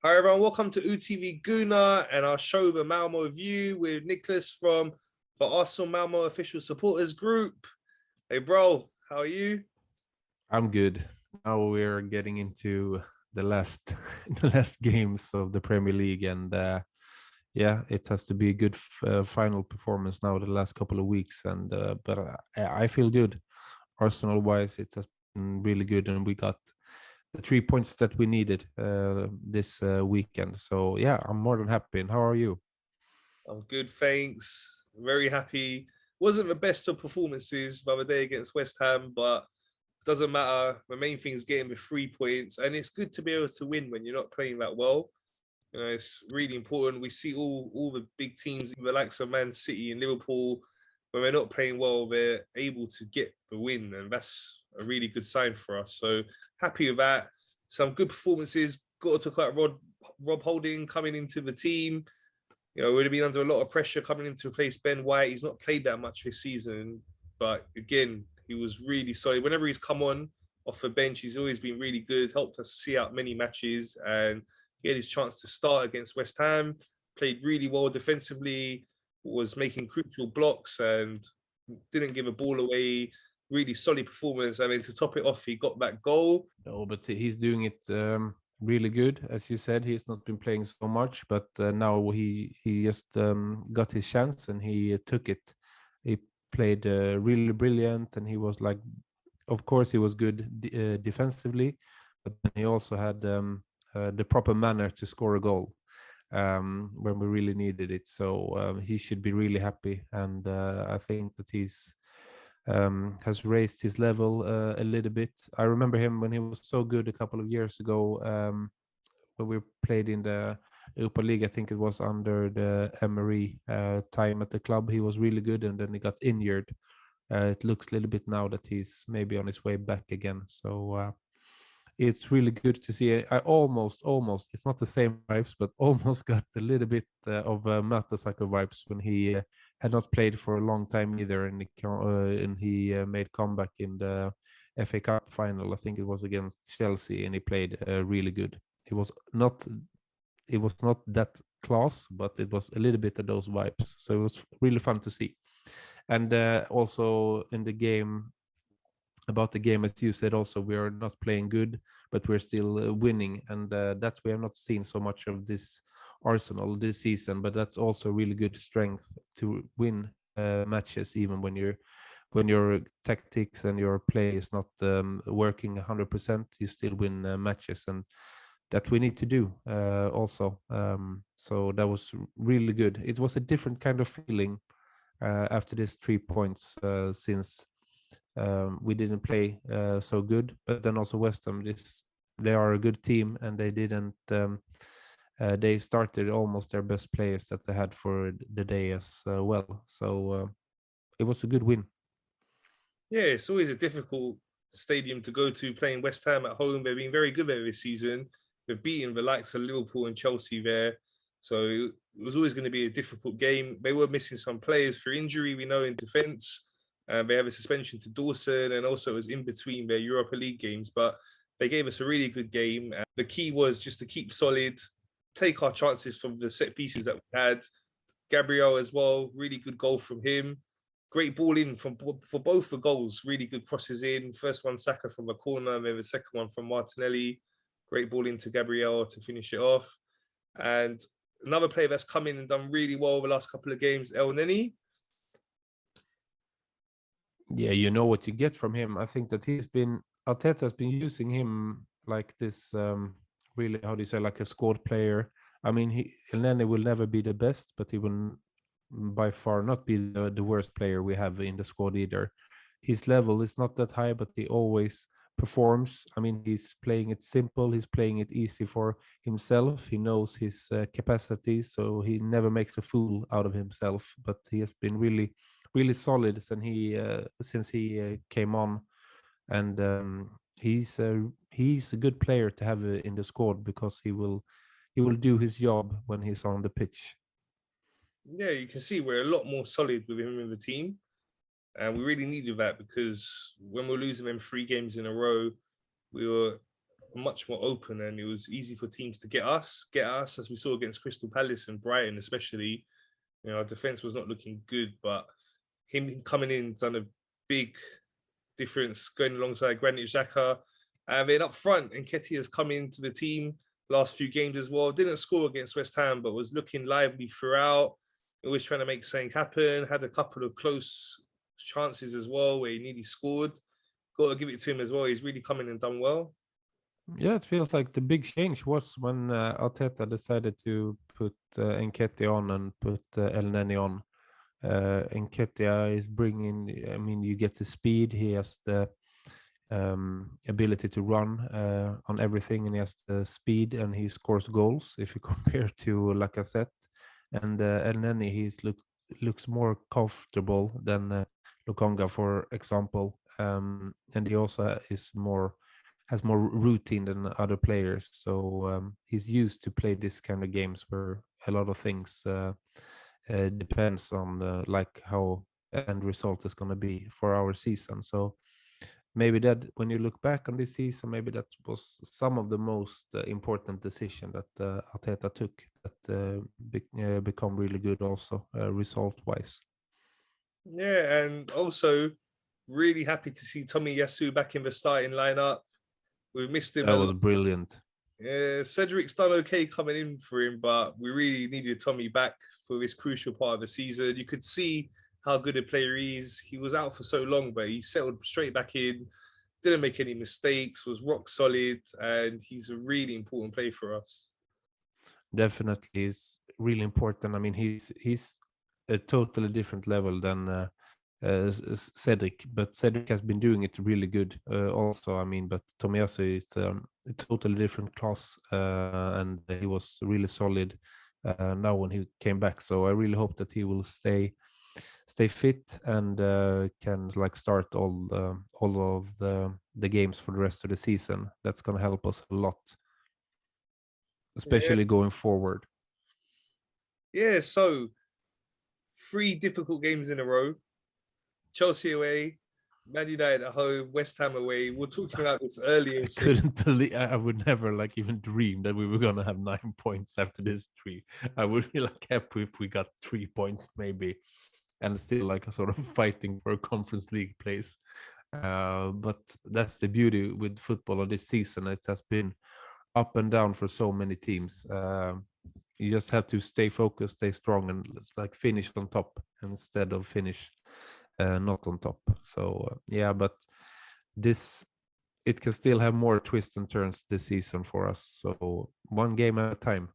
Hi everyone, welcome to UTV Guna and our show, the Malmo View, with Nicholas from the Arsenal Malmo Official Supporters Group. Hey bro, how are you? I'm good. Now we're getting into the last the last games of the Premier League, and yeah, it has to be a good final performance now the last couple of weeks. And but I feel good. Arsenal wise, it has been really good, and we got the 3 points that we needed this weekend. So yeah, I'm more than happy. And how are you? I'm good, thanks. Very happy. Wasn't the best of performances the other day against West Ham, but doesn't matter. The main thing is getting the 3 points, and it's good to be able to win when you're not playing that well. You know, it's really important. We see all the big teams, the likes of Man City and Liverpool, when they're not playing well, they're able to get the win, and that's a really good sign for us. So happy with that. Some good performances. Got to talk about Rob Holding coming into the team. You know, we'd have been under a lot of pressure coming in to replace Ben White. He's not played that much this season, but again, he was really solid. Whenever he's come on off the bench, he's always been really good, helped us see out many matches, and he had his chance to start against West Ham, played really well defensively, was making crucial blocks and didn't give a ball away. Really solid performance. I mean, to top it off, he got that goal. No, but he's doing it really good. As you said, he's not been playing so much, but now he just got his chance and he took it. He played really brilliant, and he was like, of course, he was good defensively, but then he also had the proper manner to score a goal when we really needed it. So he should be really happy, and I think that he's has raised his level a little bit. I remember him when he was so good a couple of years ago when we played in the Europa League. I think it was under the Emery time at the club. He was really good, and then he got injured. It looks a little bit now that he's maybe on his way back again. So it's really good to see. I almost, it's not the same vibes, but almost got a little bit of Mertesacker vibes when he had not played for a long time either, and he made comeback in the FA Cup final. I think it was against Chelsea, and he played really good. It was not that class, but it was a little bit of those vibes. So it was really fun to see. And also in the game, about the game, as you said, also we are not playing good, but we're still winning, and that's we have not seen so much of this Arsenal this season. But that's also really good strength to win matches, even when your tactics and your play is not working 100%, you still win matches, and that we need to do also. So that was really good. It was a different kind of feeling after these 3 points since we didn't play so good. But then also West Ham, they are a good team, and they didn't. They started almost their best players that they had for the day as well. So it was a good win. Yeah, it's always a difficult stadium to go to playing West Ham at home. They've been very good there this season. They've beaten the likes of Liverpool and Chelsea there. So it was always going to be a difficult game. They were missing some players for injury, we know, in defence. They have a suspension to Dawson, and also it was in between their Europa League games. But they gave us a really good game. The key was just to keep solid, take our chances from the set pieces that we had. Gabriel as well, really good goal from him. Great ball in for both the goals. Really good crosses in. First one, Saka from the corner, and then the second one from Martinelli. Great ball into Gabriel to finish it off. And another player that's come in and done really well the last couple of games, Elneny. Yeah, you know what you get from him. I think that Arteta has been using him like this, really, how do you say, like a squad player. I mean, Elneny will never be the best, but he will by far not be the worst player we have in the squad either. His level is not that high, but he always performs. I mean, he's playing it simple, he's playing it easy for himself. He knows his capacity, so he never makes a fool out of himself. But he has been really solid since he came on, and he's a good player to have in the squad because he will do his job when he's on the pitch. Yeah, you can see we're a lot more solid with him in the team. And we really needed that because when we're losing them 3 games in a row, we were much more open, and it was easy for teams to get us, as we saw against Crystal Palace and Brighton, especially. You know, our defense was not looking good, but him coming in done a big difference going alongside Granit Xhaka. And then up front, Nketiah has come into the team last few games as well. Didn't score against West Ham, but was looking lively throughout. Always trying to make something happen. Had a couple of close chances as well where he nearly scored. Got to give it to him as well. He's really come in and done well. Yeah, it feels like the big change was when Arteta decided to put Nketiah on and put Elneny on. Nketiah is bringing, I mean, you get the speed, he has the ability to run on everything, and he has the speed, and he scores goals if you compare to Lacazette. And Elneny, looks more comfortable than Lokonga, for example, and he also has more routine than other players. So he's used to play this kind of games where a lot of things depends on like how end result is going to be for our season. So maybe that when you look back on this season, maybe that was some of the most important decision that Arteta took that become really good also result wise. Yeah, and also really happy to see Tommy Yasu back in the starting lineup. We've missed him That a was lot. brilliant. Yeah, Cedric's done okay coming in for him, but we really needed Tommy back for this crucial part of the season. You could see how good a player he is. He was out for so long, but he settled straight back in, didn't make any mistakes, was rock solid, and he's a really important player for us. Definitely is really important. I mean, he's a totally different level than Cedric, but Cedric has been doing it really good also. I mean, but Tomiyasu is a totally different class, and he was really solid now when he came back. So I really hope that he will stay fit and can like start all of the games for the rest of the season. That's gonna help us a lot, Yeah, especially going forward. yeah. So 3 difficult games in a row: Chelsea away, Man United at home, West Ham away. We were talking about this earlier. I couldn't believe. I would never like even dream that we were gonna have 9 points after this three. I would be like happy if we got 3 points maybe, and still like a sort of fighting for a Conference League place. But that's the beauty with football of this season. It has been up and down for so many teams. You just have to stay focused, stay strong, and like finish on top instead of finish not on top. So yeah, but this it can still have more twists and turns this season for us. So one game at a time.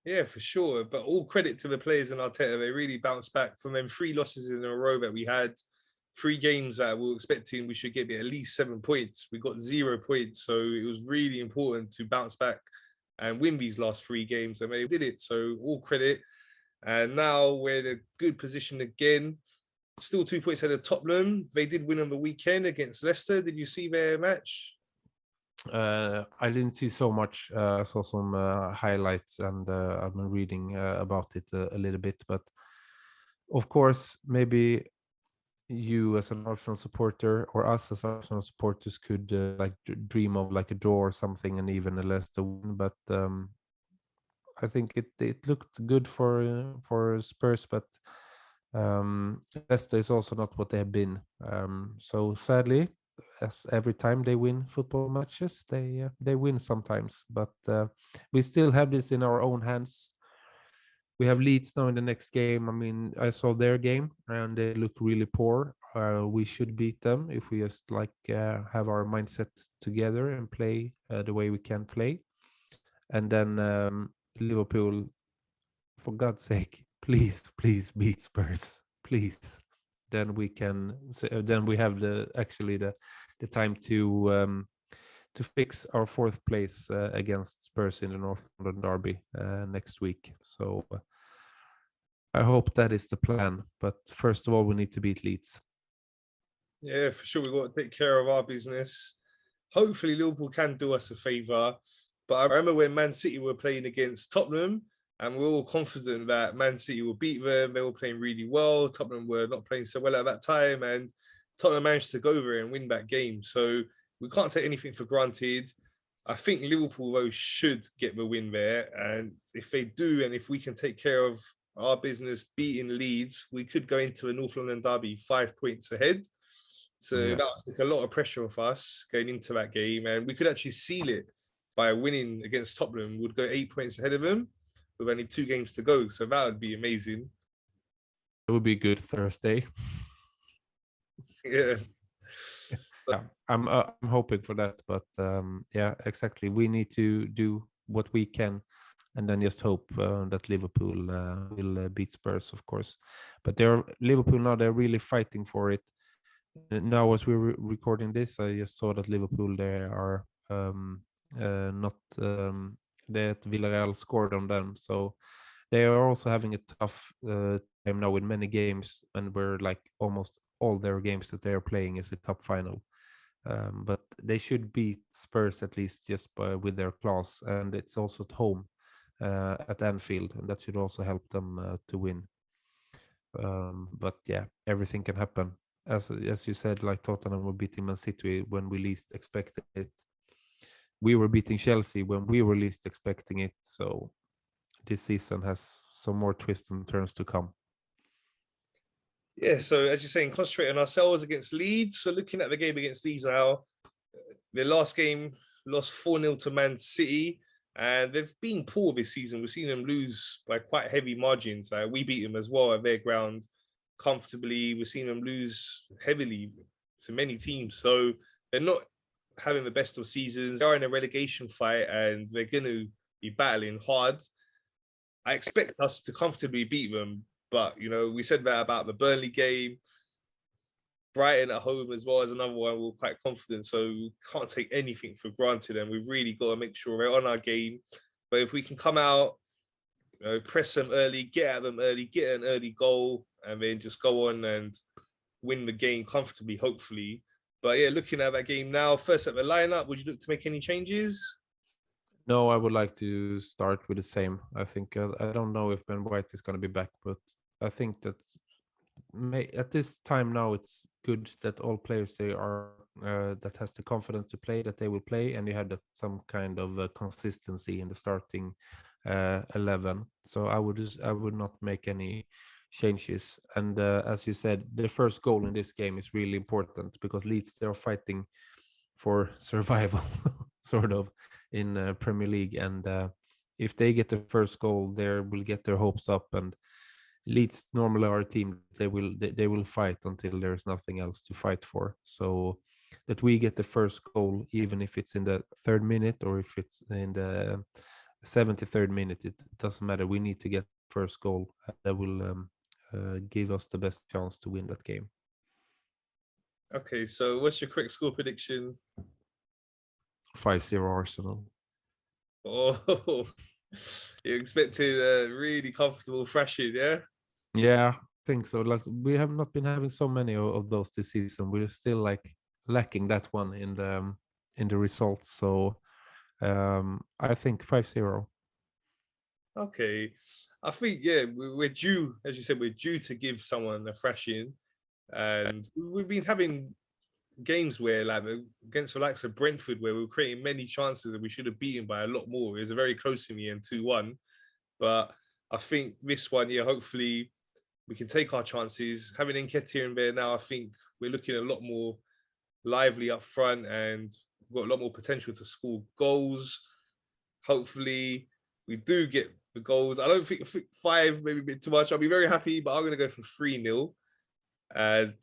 Yeah, for sure. But all credit to the players in Arteta. They really bounced back from them 3 losses in a row that we had. 3 games that we were expecting we should get at least 7 points. We got 0 points. So it was really important to bounce back and win these last 3 games. And they did it. So all credit. And now we're in a good position again. Still 2 points ahead of Tottenham. They did win on the weekend against Leicester. Did you see their match? I didn't see so much. I saw some highlights, and I've been reading about it a little bit. But of course, maybe you as an Arsenal supporter or us as Arsenal supporters could like dream of like a draw or something, and even a Leicester win. But I think it looked good for Spurs, but Leicester is also not what they have been. So sadly, as every time they win football matches, they win sometimes. But we still have this in our own hands. We have Leeds now in the next game. I mean, I saw their game and they look really poor. We should beat them if we just like have our mindset together and play the way we can play. And then Liverpool, for God's sake, please beat Spurs, please. Then we can. Then we have the time to fix our 4th place against Spurs in the North London derby next week. So I hope that is the plan. But first of all, we need to beat Leeds. Yeah, for sure. We've got to take care of our business. Hopefully, Liverpool can do us a favour. But I remember when Man City were playing against Tottenham, and we were all confident that Man City will beat them. They were playing really well. Tottenham were not playing so well at that time, and Tottenham managed to go over and win that game. So we can't take anything for granted. I think Liverpool though should get the win there, and if they do, and if we can take care of our business beating Leeds, we could go into a North London derby 5 points ahead. So Yeah. that would take a lot of pressure off us going into that game, and we could actually seal it by winning against Tottenham. We'd go 8 points ahead of them with only 2 games to go. So that would be amazing. It would be good Thursday. Yeah. Yeah, I'm hoping for that, but yeah, exactly. We need to do what we can, and then just hope that Liverpool will beat Spurs, of course. But Liverpool now. They're really fighting for it. Now, as we're recording this, I just saw that Liverpool they are not that Villarreal scored on them, so they are also having a tough time now with many games, and we're like almost all their games that they are playing is a cup final. But they should beat Spurs at least just with their class, and it's also at home at Anfield, and that should also help them to win. But yeah, everything can happen. As you said, like Tottenham were beating Man City when we least expected it. We were beating Chelsea when we were least expecting it. So this season has some more twists and turns to come. Yeah, so as you're saying, concentrate on ourselves against Leeds. So looking at the game against Leeds now, their last game lost 4-0 to Man City, and they've been poor this season. We've seen them lose by quite heavy margins. We beat them as well at their ground comfortably. We've seen them lose heavily to many teams. So they're not having the best of seasons. They are in a relegation fight, and they're going to be battling hard. I expect us to comfortably beat them, but we said that about the Burnley game. Brighton at home as well as another one. We're quite confident, so we can't take anything for granted, and we've really got to make sure we're on our game. But if we can come out, press them early, get at them early, get an early goal, and then just go on and win the game comfortably, hopefully. But yeah, looking at that game now, first at the lineup, would you look to make any changes? No, I would like to start with the same. I think I don't know if Ben White is going to be back, but I think that at this time now it's good that all players they are that has the confidence to play that they will play, and you have that some kind of consistency in the starting 11. So I would not make any changes. And as you said, the first goal in this game is really important because Leeds they are fighting for survival sort of in Premier League, and if they get the first goal, they will get their hopes up. And Leeds normally are a team they will fight until there's nothing else to fight for. So that we get the first goal, even if it's in the 3rd minute or if it's in the 73rd minute, it doesn't matter. We need to get first goal that will give us the best chance to win that game. Okay, so what's your quick score prediction? 5-0 Arsenal. Oh, you're expecting a really comfortable thrashing, yeah? Yeah, I think so. Like we have not been having so many of those this season. We're still like lacking that one in the results. So I think 5-0. Okay. I think, yeah, we're due, as you said, we're due to give someone a thrashing. And we've been having games where, like, against the likes of Brentford, where we were creating many chances and we should have beaten by a lot more. It was a very close to me and 2-1. But I think this one, yeah, hopefully we can take our chances. Having Nketiah in there now, I think we're looking a lot more lively up front and we've got a lot more potential to score goals. Hopefully we do get the goals. I think 5, maybe a bit too much. I'll be very happy, but I'm going to go for 3-0 and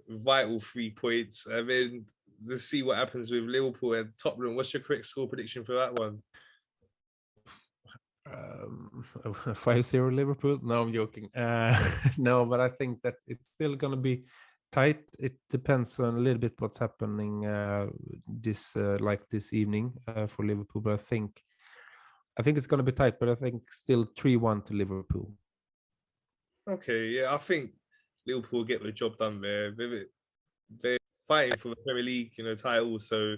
vital 3 points. And then let's see what happens with Liverpool and Tottenham. What's your correct score prediction for that one? 5-0 Liverpool. No, I'm joking. No, but I think that it's still going to be tight. It depends on a little bit what's happening this evening for Liverpool. But I think it's going to be tight. But I think still 3-1 to Liverpool. Okay, yeah, I think Liverpool will get the job done there. They're fighting for the Premier League, title, so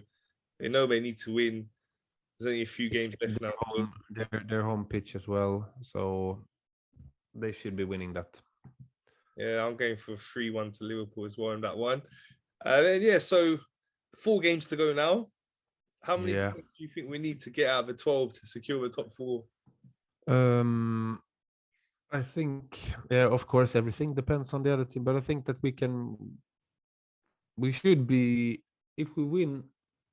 they know they need to win. There's only a few games left now. Their home pitch as well, so they should be winning that. Yeah, I'm going for 3-1 to Liverpool as well in that one. Then yeah, so 4 games to go now. How many Yeah. points do you think we need to get out of the 12 to secure the top 4? I think, yeah, of course, everything depends on the other team, but I think that we should be, if we win,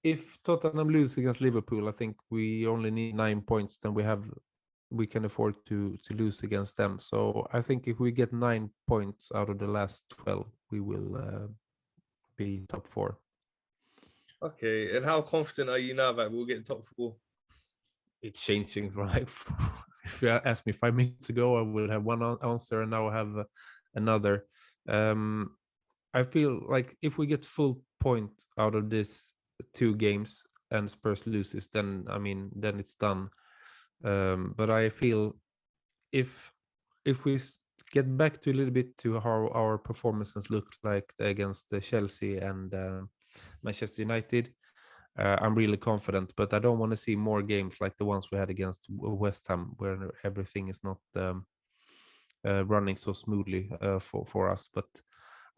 if Tottenham lose against Liverpool, I think we only need 9 points, then we can afford to lose against them. So I think if we get 9 points out of the last 12, we will be top 4. Okay, and how confident are you now that we'll get top 4? It's changing from like, if you asked me 5 minutes ago, I would have one answer, and now I have another. I feel like if we get full point out of this 2 games and Spurs loses, then I mean, then it's done. But I feel if we get back to a little bit to how our performances looked like against Chelsea and Manchester United, I'm really confident. But I don't want to see more games like the ones we had against West Ham, where everything is not running so smoothly for us. But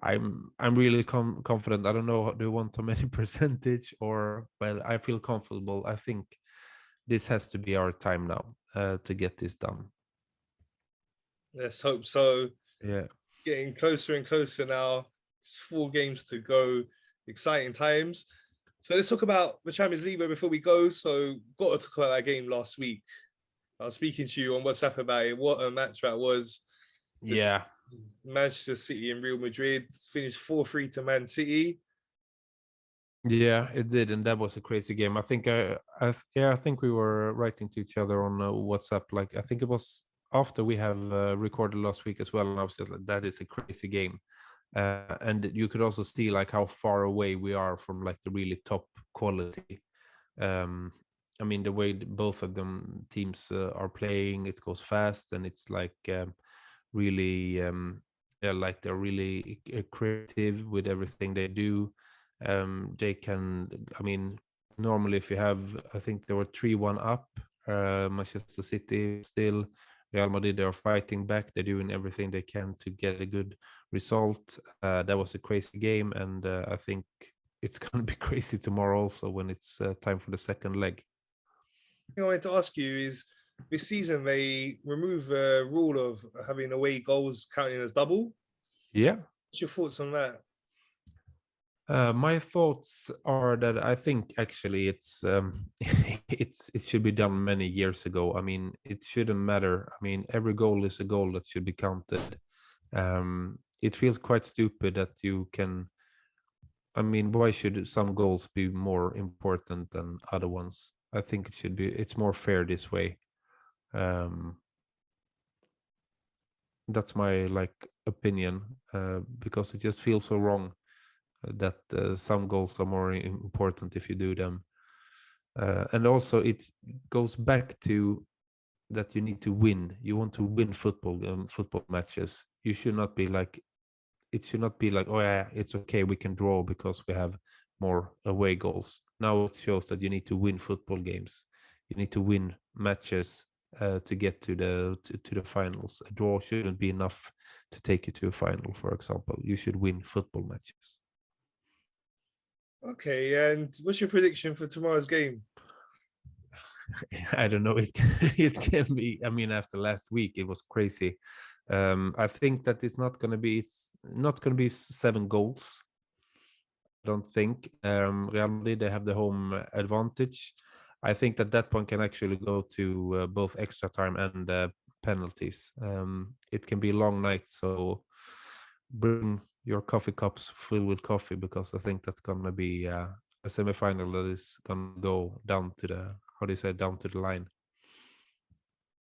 I'm really confident. I don't know. Do you want a many percentage or? Well, I feel comfortable. I think this has to be our time now to get this done. Let's hope so. Yeah. Getting closer and closer now. It's 4 games to go. Exciting times. So let's talk about the Champions League before we go. So got to talk about that game last week. I was speaking to you on WhatsApp about it. What a match that was. Yeah. Manchester City and Real Madrid finished 4-3 to Man City. Yeah, it did, and that was a crazy game. I think I think we were writing to each other on WhatsApp. Like I think it was after we have recorded last week as well, and I was just like, that is a crazy game. And you could also see like how far away we are from like the really top quality. I mean, the way both of them teams are playing, it goes fast, and it's like really, yeah, like they're really creative with everything they do. They can, I mean, normally if you have, I think they were 3-1 up, Manchester City still. Real Madrid, they are fighting back. They're doing everything they can to get a good result. That was a crazy game, and I think it's going to be crazy tomorrow also when it's time for the second leg. I wanted to ask you is this season they remove the rule of having away goals counting as double. Yeah. What's your thoughts on that? My thoughts are that I think actually it's it should be done many years ago. I mean, it shouldn't matter. I mean, every goal is a goal that should be counted. It feels quite stupid that you can. I mean, why should some goals be more important than other ones? I think it should be. It's more fair this way. Um, that's my like opinion because it just feels so wrong that some goals are more important if you do them. And also it goes back to that you need to win. You want to win football matches. You should not be like, it should not be like, oh yeah, it's okay, we can draw because we have more away goals. Now it shows that you need to win football games. You need to win matches to get to the finals. A draw shouldn't be enough to take you to a final, for example. You should win football matches. Okay, and what's your prediction for tomorrow's game? I don't know. It can be. I mean, after last week, it was crazy. I think that it's not going to be 7 goals. I don't think. Real Madrid, they have the home advantage. I think that point can actually go to both extra time and penalties. It can be a long night, so bring your coffee cups filled with coffee because I think that's going to be a semifinal that is going to go down to the, how do you say, down to the line.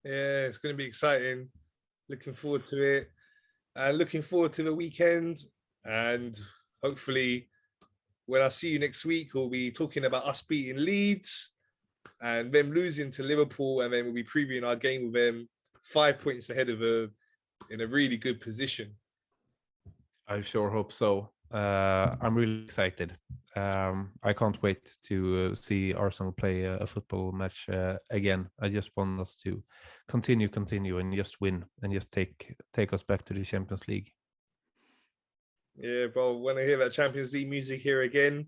Yeah, it's going to be exciting. Looking forward to it. Looking forward to the weekend. And hopefully, when I see you next week, we'll be talking about us beating Leeds and them losing to Liverpool. And then we'll be previewing our game with them 5 points ahead of them in a really good position. I sure hope so. I'm really excited. I can't wait to see Arsenal play a football match again. I just want us to continue, and just win, and just take us back to the Champions League. Yeah, bro. When I hear that Champions League music here again,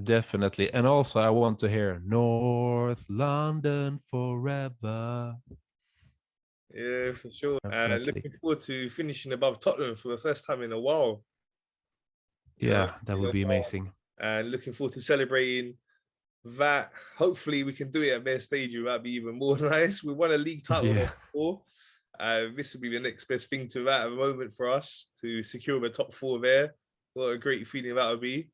Definitely. And also, I want to hear North London forever. Yeah, for sure. And Definitely. looking forward to finishing above Tottenham for the first time in a while. Yeah, that In would a be while. amazing. And looking forward to celebrating that. Hopefully, we can do it at their stadium. That'd be even more nice. We won a league title Yeah, there before. This would be the next best thing to that at the moment for us to secure the top four there. What a great feeling that would be.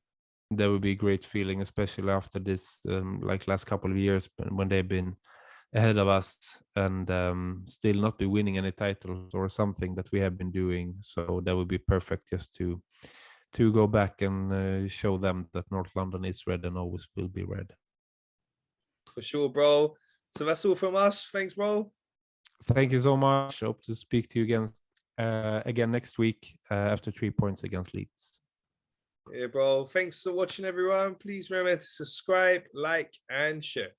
that would be a great feeling, especially after this, like last couple of years when they've been ahead of us and still not be winning any titles or something that we have been doing. So that would be perfect just to go back and show them that North London is red and always will be red. For sure, bro. So that's all from us. Thanks, bro. Thank you so much. Hope to speak to you again next week after 3 points against Leeds. Yeah, bro. Thanks for watching, everyone. Please remember to subscribe, like, and share.